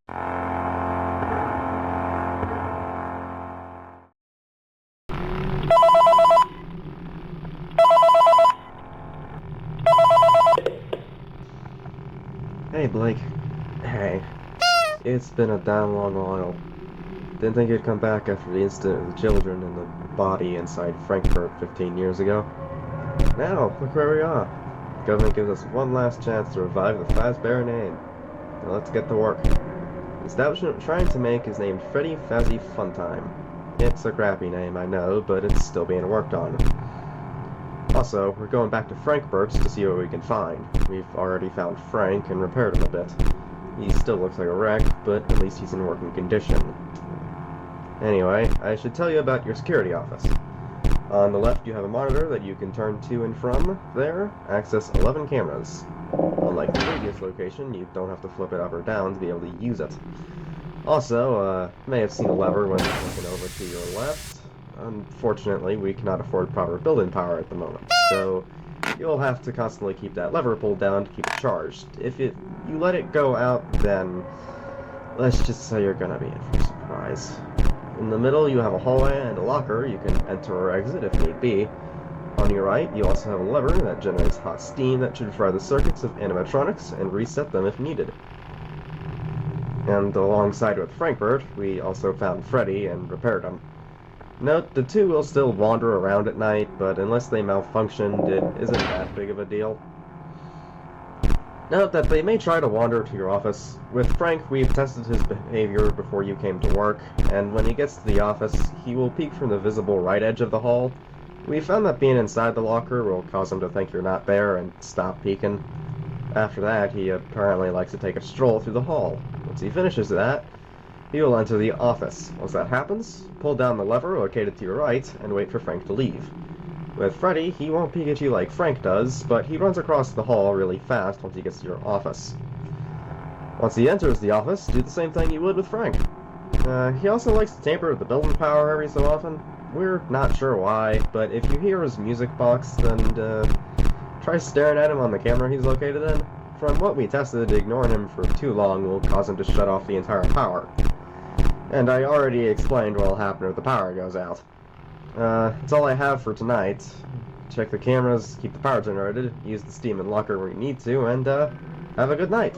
Hey, Blake. Hey. It's been a damn long while. Didn't think you'd come back after the incident of the children and the body inside Frankfurt 15 years ago. Now, look where we are. The government gives us one last chance to revive the Fazbear name. Now let's get to work. The establishment we're trying to make is named Freddy Fazzy Funtime. It's a crappy name, I know, but it's still being worked on. Also, we're going back to Frankfurt to see what we can find. We've already found Frank and repaired him a bit. He still looks like a wreck, but at least he's in working condition. Anyway, I should tell you about your security office. On the left, you have a monitor that you can turn to and from. There, access 11 cameras. Unlike the previous location, you don't have to flip it up or down to be able to use it. Also, you may have seen a lever when looking over to your left. Unfortunately, we cannot afford proper build-in power at the moment, so you'll have to constantly keep that lever pulled down to keep it charged. If you let it go out, then let's just say you're gonna be in for a surprise. In the middle, you have a hallway and a locker you can enter or exit if need be. On your right, you also have a lever that generates hot steam that should fry the circuits of animatronics and reset them if needed. And alongside with Frankfurt, we also found Freddy and repaired him. Note, the two will still wander around at night, but unless they malfunctioned, it isn't that big of a deal. Note that they may try to wander to your office. With Frank, we've tested his behavior before you came to work, and when he gets to the office, he will peek from the visible right edge of the hall. We found that being inside the locker will cause him to think you're not there and stop peeking. After that, he apparently likes to take a stroll through the hall. Once he finishes that, he will enter the office. Once that happens, pull down the lever located to your right and wait for Frank to leave. With Freddy, he won't peek at you like Frank does, but he runs across the hall really fast once he gets to your office. Once he enters the office, do the same thing you would with Frank. He also likes to tamper with the building power every so often. We're not sure why, but if you hear his music box, then try staring at him on the camera he's located in. From what we tested, ignoring him for too long will cause him to shut off the entire power. And I already explained what'll happen if the power goes out. That's all I have for tonight. Check the cameras, keep the power generated, use the steam and locker where you need to, and have a good night.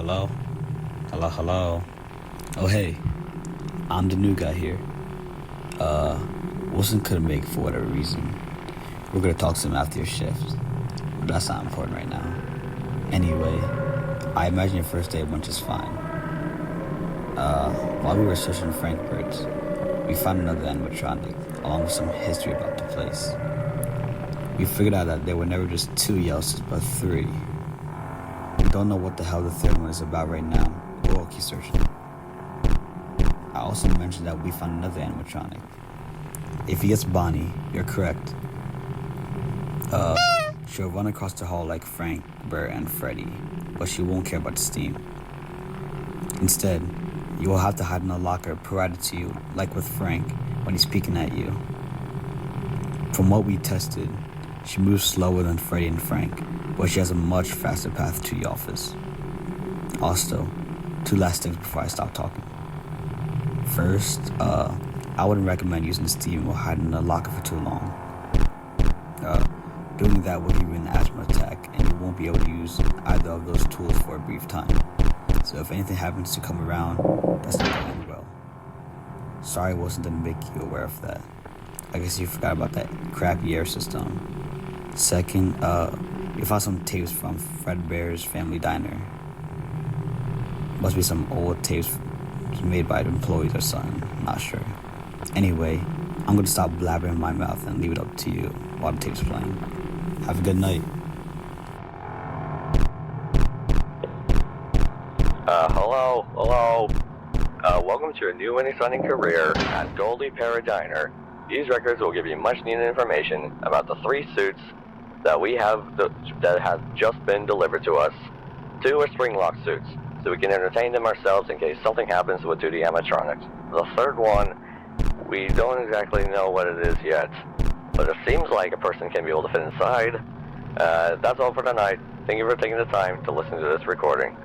Hello? Hello, hello. Oh, hey, I'm the new guy here. Wilson couldn't make it for whatever reason. We're gonna talk to him after your shift. But that's not important right now. Anyway, I imagine your first day went just fine. While we were searching Frankfurt, we found another animatronic, along with some history about the place. We figured out that there were never just two Yelses, but three. We don't know what the hell the third one is about right now, but we'll keep searching. I also mentioned that we found another animatronic. If he gets Bonnie, you're correct. She'll run across the hall like Frank, Bert, and Freddy, but she won't care about the steam. Instead, you will have to hide in a locker provided to you, like with Frank, when he's peeking at you. From what we tested, she moves slower than Freddy and Frank, but she has a much faster path to the office. Also, two last things before I stop talking. First, I wouldn't recommend using steam or hiding in a locker for too long. Doing that will give you an asthma attack, and you won't be able to use either of those tools for a brief time. So if anything happens to come around, that's not going to end well. Sorry I wasn't going to make you aware of that. I guess you forgot about that crappy air system. Second, we found some tapes from Fred Bear's family diner. Must be some old tapes made by the employees or something, not sure. Anyway, I'm going to stop blabbering in my mouth and leave it up to you while the tape's playing. Have a good night. Hello. Welcome to your new and exciting career at Goldie Paradiner. These records will give you much needed information about the 3 suits that we have that have just been delivered to us. 2 are spring lock suits, so we can entertain them ourselves in case something happens with duty animatronics. The 3rd one, we don't exactly know what it is yet, but it seems like a person can be able to fit inside. That's all for tonight. Thank you for taking the time to listen to this recording.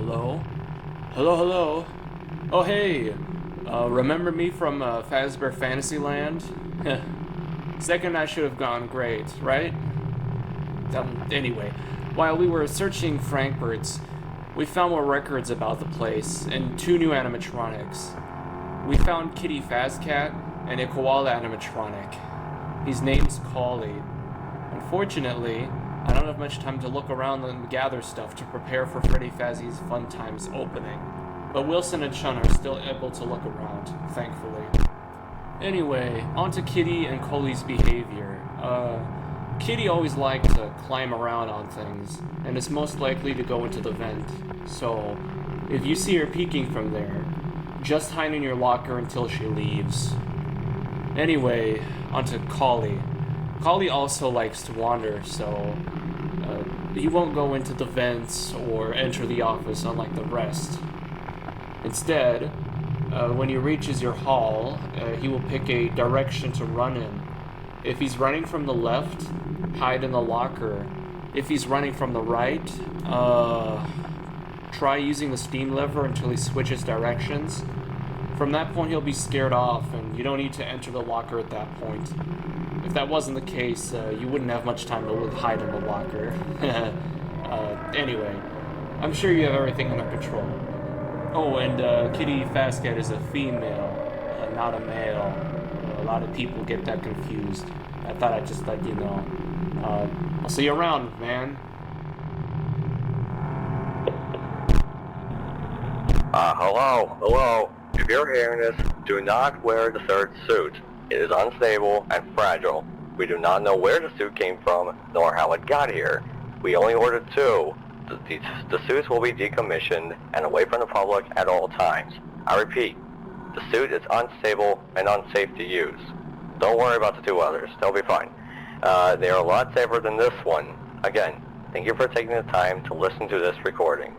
Hello? Hello, hello. Oh, hey. Remember me from Fazbear Fantasyland? Second I should have gone great, right? Anyway, while we were searching Frankfurt's, we found more records about the place and 2 new animatronics. We found Kitty Fazcat and a koala animatronic. His name's Collie. Unfortunately, I don't have much time to look around and gather stuff to prepare for Freddy Fazzy's Fun Times opening. But Wilson and Chun are still able to look around, thankfully. Anyway, on to Kitty and Collie's behavior. Kitty always liked to climb around on things, and is most likely to go into the vent. So, if you see her peeking from there, just hide in your locker until she leaves. Anyway, onto Collie. Collie also likes to wander, so he won't go into the vents or enter the office unlike the rest. Instead, when he reaches your hall, he will pick a direction to run in. If he's running from the left, hide in the locker. If he's running from the right, try using the steam lever until he switches directions. From that point, he'll be scared off, and you don't need to enter the locker at that point. If that wasn't the case, you wouldn't have much time to hide in the locker. Anyway, I'm sure you have everything under control. Oh, and Kitty Fastcat is a female, not a male. A lot of people get that confused. I thought I'd just let you know. I'll see you around, man. Hello. If you're hearing this, do not wear the third suit. It is unstable and fragile. We do not know where the suit came from, nor how it got here. We only ordered 2. The suits will be decommissioned and away from the public at all times. I repeat, the suit is unstable and unsafe to use. Don't worry about the 2 others, they'll be fine. They are a lot safer than this one. Again, thank you for taking the time to listen to this recording.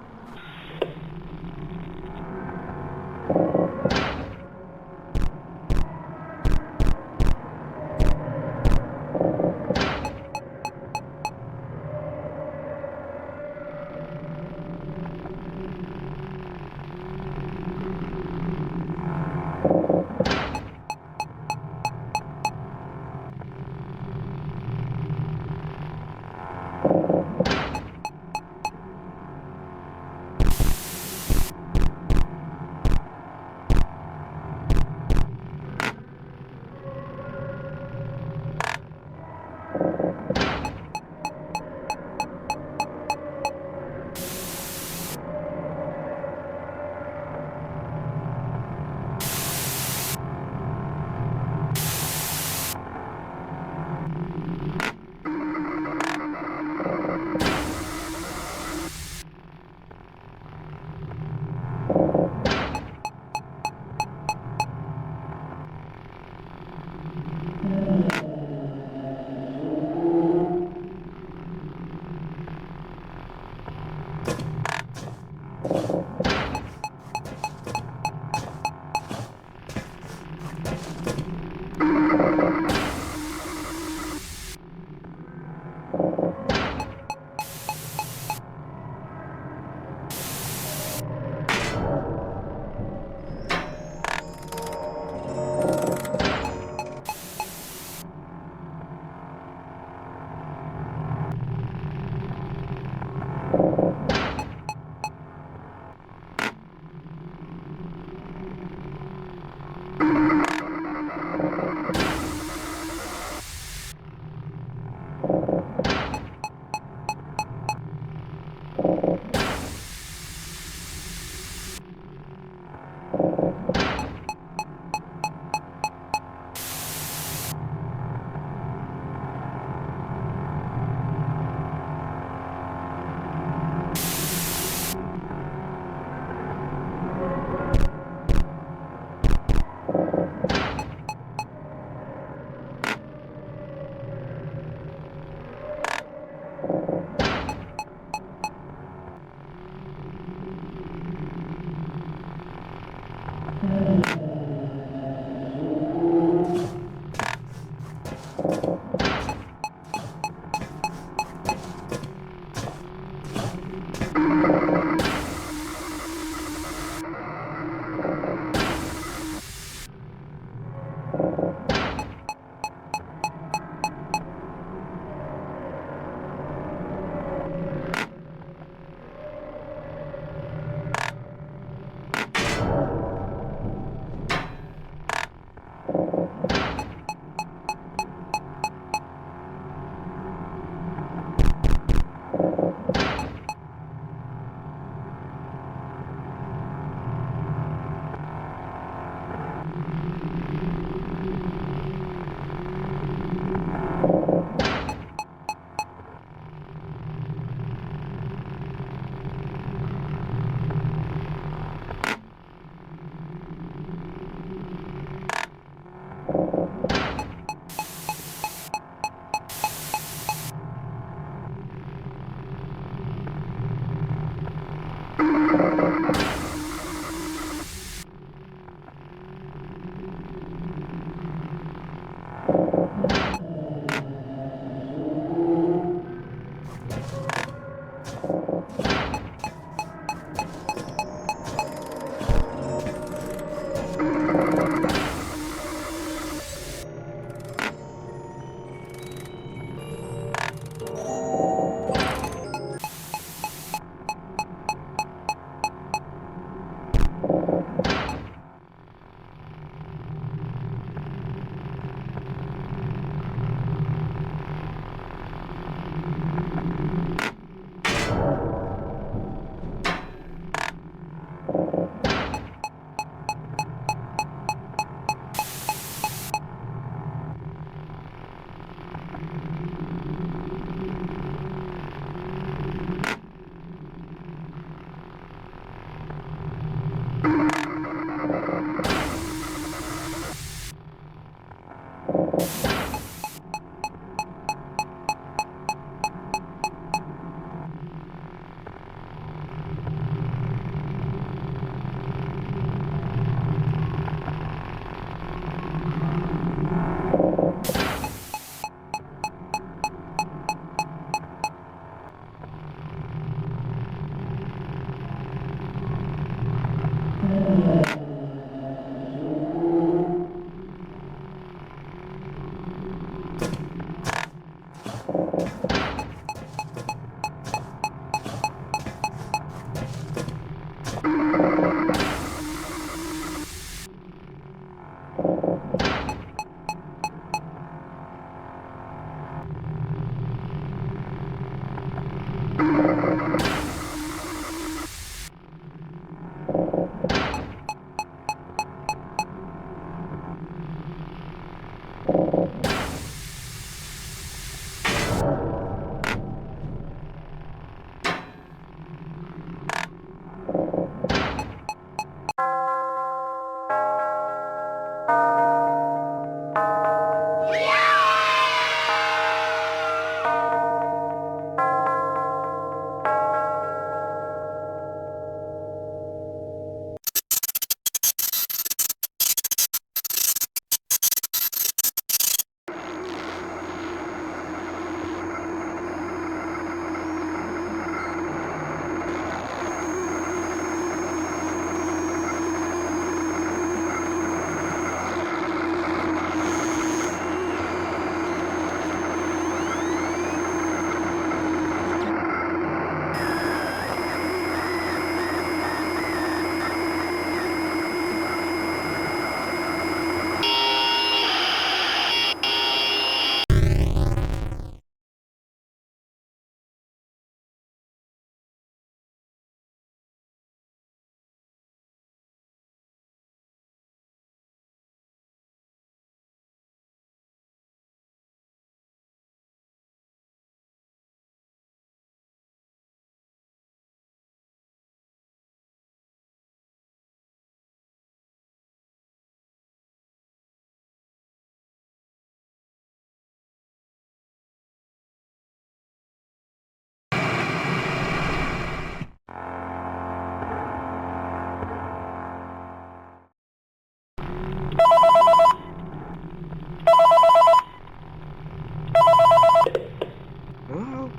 Hello?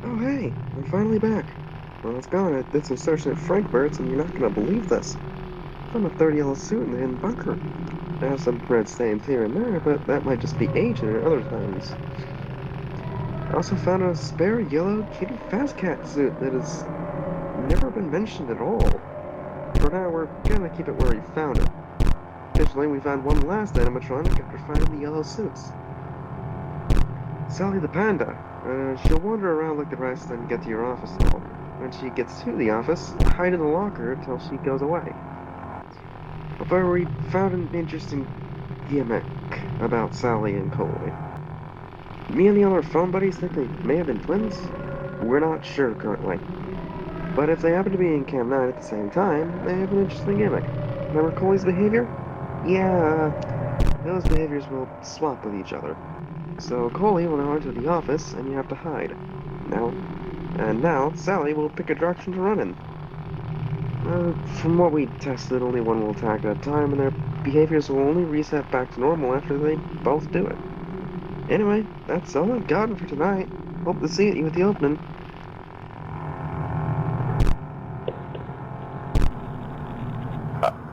Oh, hey, we're finally back. Well, it's gone. I did some searching at Frankfurt's, and you're not gonna believe this. I found a third yellow suit in the hidden bunker. I have some red stains here and there, but that might just be aging at other times. I also found a spare yellow kitty fast cat suit that has never been mentioned at all. For now, we're gonna keep it where we found it. Additionally, we found one last animatronic after finding the yellow suits. Sally the panda. She'll wander around like the rest and get to your office now. When she gets to the office, hide in the locker until she goes away. However, we found an interesting gimmick about Sally and Coley. Me and the other phone buddies think they may have been twins. We're not sure currently. But if they happen to be in Camp 9 at the same time, they have an interesting gimmick. Remember Coley's behavior? Yeah, those behaviors will swap with each other. So Coley will now enter the office, and you have to hide. Now, Sally will pick a direction to run in. From what we tested, only one will attack at a time, and their behaviors will only reset back to normal after they both do it. Anyway, that's all I've gotten for tonight. Hope to see you at the opening.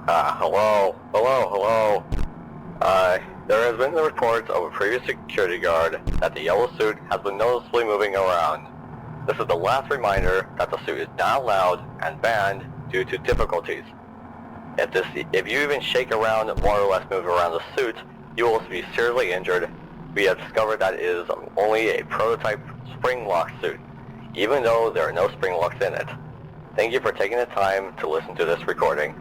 Hello. There has been the reports of a previous security guard that the yellow suit has been noticeably moving around. This is the last reminder that the suit is not allowed and banned due to difficulties. If you even shake around and more or less move around the suit, you will be seriously injured. We have discovered that it is only a prototype spring lock suit, even though there are no spring locks in it. Thank you for taking the time to listen to this recording.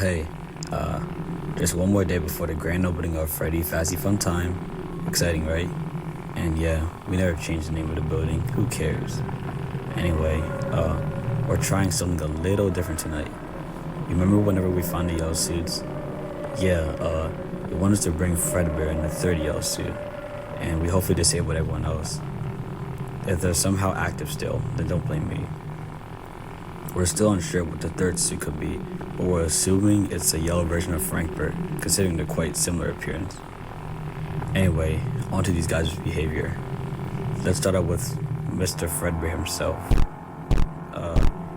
hey, just one more day before the grand opening of Freddy Fazzy Fun Time. Exciting, right? And yeah, we never changed the name of the building. Who cares? Anyway, we're trying something a little different tonight. You remember whenever we found the yellow suits? Yeah, we wanted to bring Fredbear in the third yellow suit, and we hopefully disabled everyone else. If they're somehow active still, then don't blame me. We're still unsure what the third suit could be, but we're assuming it's a yellow version of Frankfurt, considering their quite similar appearance. Anyway, on to these guys' behavior. Let's start out with Mr. Fredbear himself.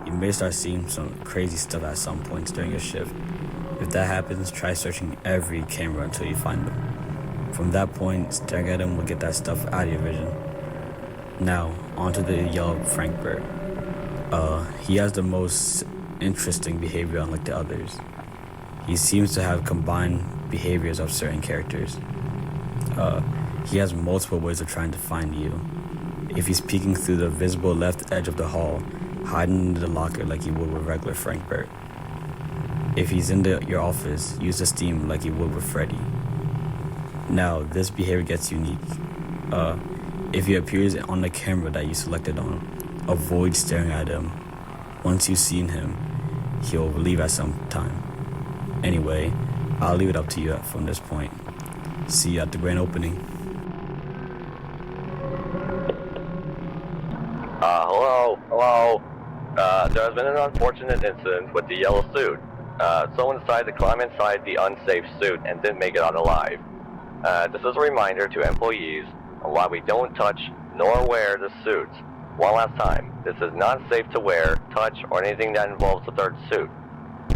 You may start seeing some crazy stuff at some points during your shift. If that happens, try searching every camera until you find them. From that point, staring at him will get that stuff out of your vision. Now, onto the yellow Frankfurt. He has the most interesting behavior unlike the others. He seems to have combined behaviors of certain characters. He has multiple ways of trying to find you. If he's peeking through the visible left edge of the hall, hiding under the locker like he would with regular Frankfurt. If he's in your office, use the steam like he would with Freddy. Now, this behavior gets unique. If he appears on the camera that you selected on, avoid staring at him. Once you've seen him, he'll leave at some time. Anyway, I'll leave it up to you from this point. See you at the grand opening. Hello. There has been an unfortunate incident with the yellow suit. Someone decided to climb inside the unsafe suit and didn't make it out alive. This is a reminder to employees on why we don't touch nor wear the suits. One last time, this is not safe to wear, touch, or anything that involves the third suit.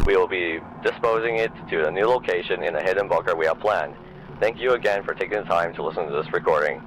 We will be disposing it to a new location in a hidden bunker we have planned. Thank you again for taking the time to listen to this recording.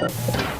Bye.